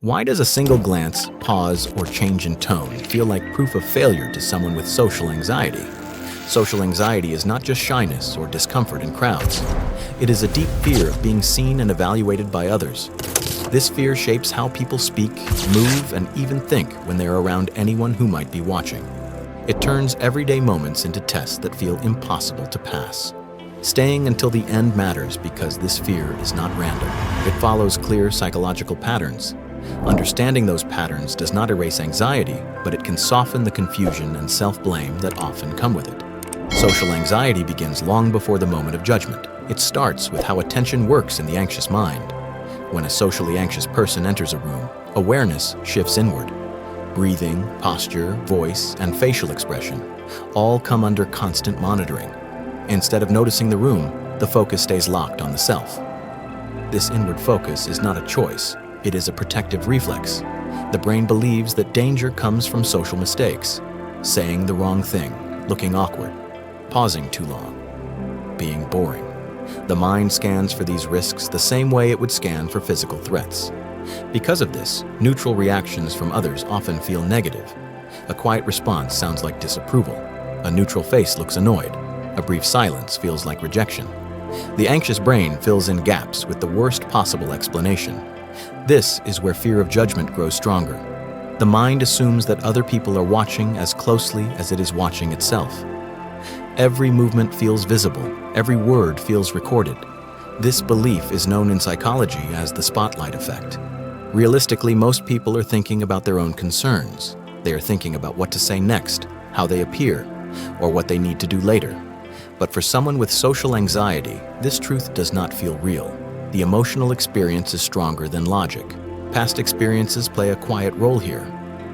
Why does a single glance, pause, or change in tone feel like proof of failure to someone with social anxiety? Social anxiety is not just shyness or discomfort in crowds. It is a deep fear of being seen and evaluated by others. This fear shapes how people speak, move, and even think when they are around anyone who might be watching. It turns everyday moments into tests that feel impossible to pass. Staying until the end matters because this fear is not random. It follows clear psychological patterns. Understanding those patterns does not erase anxiety, but it can soften the confusion and self-blame that often come with it. Social anxiety begins long before the moment of judgment. It starts with how attention works in the anxious mind. When a socially anxious person enters a room, awareness shifts inward. Breathing, posture, voice, and facial expression all come under constant monitoring. Instead of noticing the room, the focus stays locked on the self. This inward focus is not a choice. It is a protective reflex. The brain believes that danger comes from social mistakes, saying the wrong thing, looking awkward, pausing too long, being boring. The mind scans for these risks the same way it would scan for physical threats. Because of this, neutral reactions from others often feel negative. A quiet response sounds like disapproval. A neutral face looks annoyed. A brief silence feels like rejection. The anxious brain fills in gaps with the worst possible explanation. This is where fear of judgment grows stronger. The mind assumes that other people are watching as closely as it is watching itself. Every movement feels visible, every word feels recorded. This belief is known in psychology as the spotlight effect. Realistically, most people are thinking about their own concerns. They are thinking about what to say next, how they appear, or what they need to do later. But for someone with social anxiety, this truth does not feel real. The emotional experience is stronger than logic. Past experiences play a quiet role here.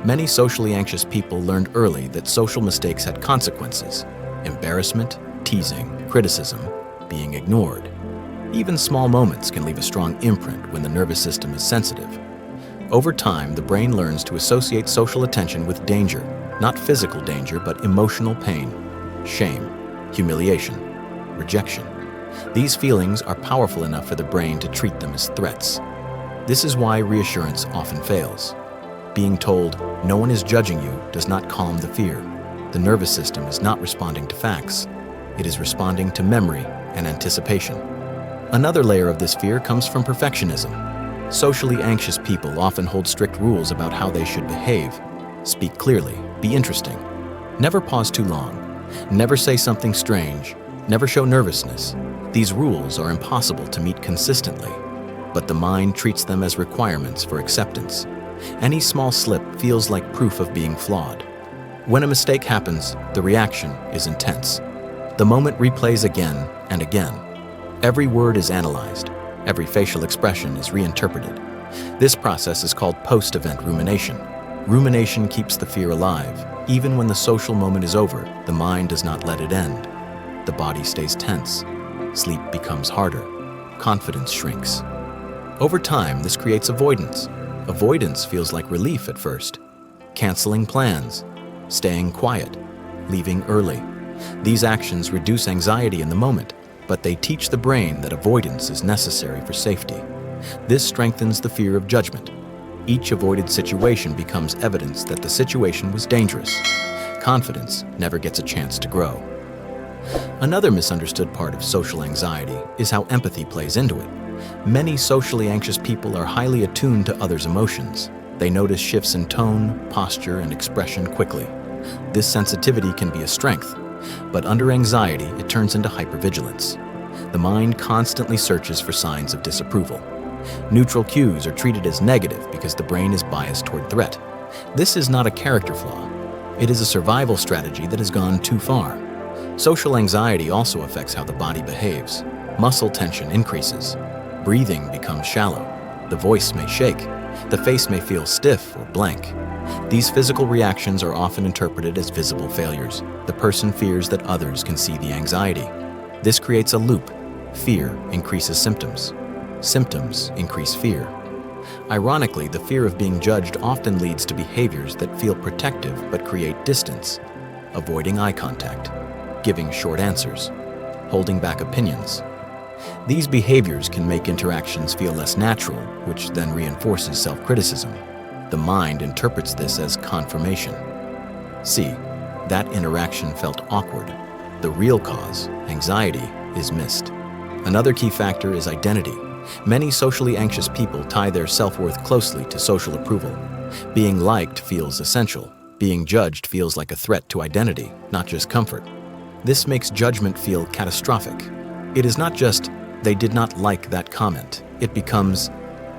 Many socially anxious people learned early that social mistakes had consequences: embarrassment, teasing, criticism, being ignored. Even small moments can leave a strong imprint when the nervous system is sensitive. Over time, the brain learns to associate social attention with danger, not physical danger, but emotional pain, shame, humiliation, rejection. These feelings are powerful enough for the brain to treat them as threats. This is why reassurance often fails. Being told, "No one is judging you," does not calm the fear. The nervous system is not responding to facts. It is responding to memory and anticipation. Another layer of this fear comes from perfectionism. Socially anxious people often hold strict rules about how they should behave. Speak clearly, be interesting. Never pause too long. Never say something strange. Never show nervousness. These rules are impossible to meet consistently, but the mind treats them as requirements for acceptance. Any small slip feels like proof of being flawed. When a mistake happens, the reaction is intense. The moment replays again and again. Every word is analyzed. Every facial expression is reinterpreted. This process is called post-event rumination. Rumination keeps the fear alive. Even when the social moment is over, the mind does not let it end. The body stays tense. Sleep becomes harder. Confidence shrinks. Over time, this creates avoidance. Avoidance feels like relief at first. Canceling plans, staying quiet, leaving early. These actions reduce anxiety in the moment, but they teach the brain that avoidance is necessary for safety. This strengthens the fear of judgment. Each avoided situation becomes evidence that the situation was dangerous. Confidence never gets a chance to grow. Another misunderstood part of social anxiety is how empathy plays into it. Many socially anxious people are highly attuned to others' emotions. They notice shifts in tone, posture, and expression quickly. This sensitivity can be a strength, but under anxiety, it turns into hypervigilance. The mind constantly searches for signs of disapproval. Neutral cues are treated as negative because the brain is biased toward threat. This is not a character flaw. It is a survival strategy that has gone too far. Social anxiety also affects how the body behaves. Muscle tension increases. Breathing becomes shallow. The voice may shake. The face may feel stiff or blank. These physical reactions are often interpreted as visible failures. The person fears that others can see the anxiety. This creates a loop. Fear increases symptoms. Symptoms increase fear. Ironically, the fear of being judged often leads to behaviors that feel protective but create distance. Avoiding eye contact, giving short answers, holding back opinions. These behaviors can make interactions feel less natural, which then reinforces self-criticism. The mind interprets this as confirmation. C. That interaction felt awkward. The real cause, anxiety, is missed. Another key factor is identity. Many socially anxious people tie their self-worth closely to social approval. Being liked feels essential. Being judged feels like a threat to identity, not just comfort. This makes judgment feel catastrophic. It is not just, "they did not like that comment." It becomes,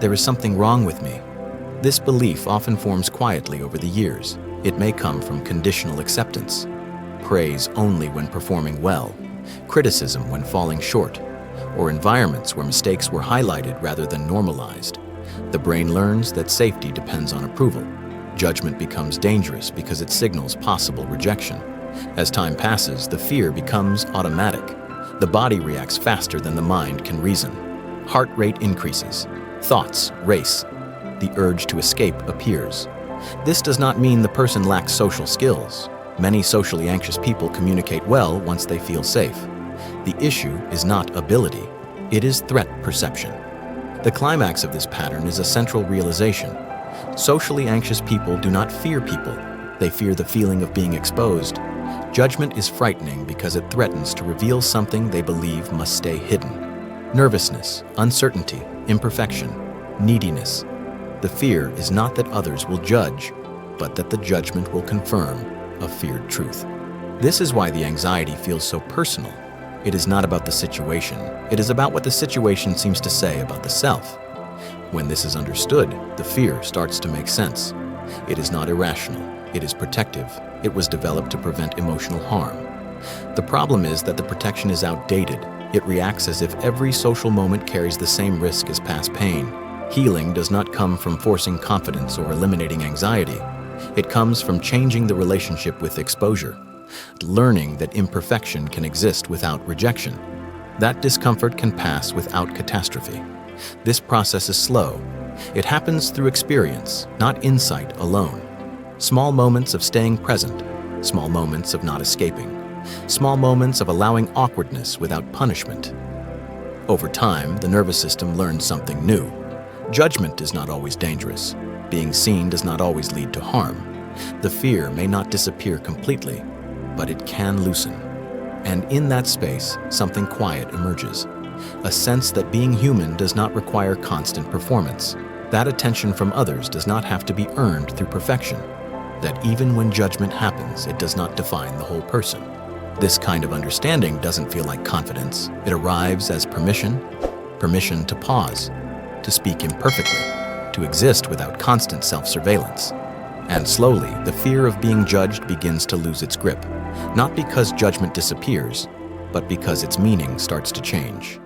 "there is something wrong with me." This belief often forms quietly over the years. It may come from conditional acceptance, praise only when performing well, criticism when falling short, or environments where mistakes were highlighted rather than normalized. The brain learns that safety depends on approval. Judgment becomes dangerous because it signals possible rejection. As time passes, the fear becomes automatic. The body reacts faster than the mind can reason. Heart rate increases. Thoughts race. The urge to escape appears. This does not mean the person lacks social skills. Many socially anxious people communicate well once they feel safe. The issue is not ability, it is threat perception. The climax of this pattern is a central realization. Socially anxious people do not fear people, they fear the feeling of being exposed. Judgment is frightening because it threatens to reveal something they believe must stay hidden. Nervousness, uncertainty, imperfection, neediness. The fear is not that others will judge, but that the judgment will confirm a feared truth. This is why the anxiety feels so personal. It is not about the situation, it is about what the situation seems to say about the self. When this is understood, the fear starts to make sense. It is not irrational, it is protective. It was developed to prevent emotional harm. The problem is that the protection is outdated. It reacts as if every social moment carries the same risk as past pain. Healing does not come from forcing confidence or eliminating anxiety. It comes from changing the relationship with exposure, learning that imperfection can exist without rejection. That discomfort can pass without catastrophe. This process is slow. It happens through experience, not insight alone. Small moments of staying present, small moments of not escaping, small moments of allowing awkwardness without punishment. Over time, the nervous system learns something new. Judgment is not always dangerous. Being seen does not always lead to harm. The fear may not disappear completely, but it can loosen. And in that space, something quiet emerges. A sense that being human does not require constant performance. That attention from others does not have to be earned through perfection. That even when judgment happens, it does not define the whole person. This kind of understanding doesn't feel like confidence. It arrives as permission to pause, to speak imperfectly, to exist without constant self-surveillance. And slowly, the fear of being judged begins to lose its grip, not because judgment disappears, but because its meaning starts to change.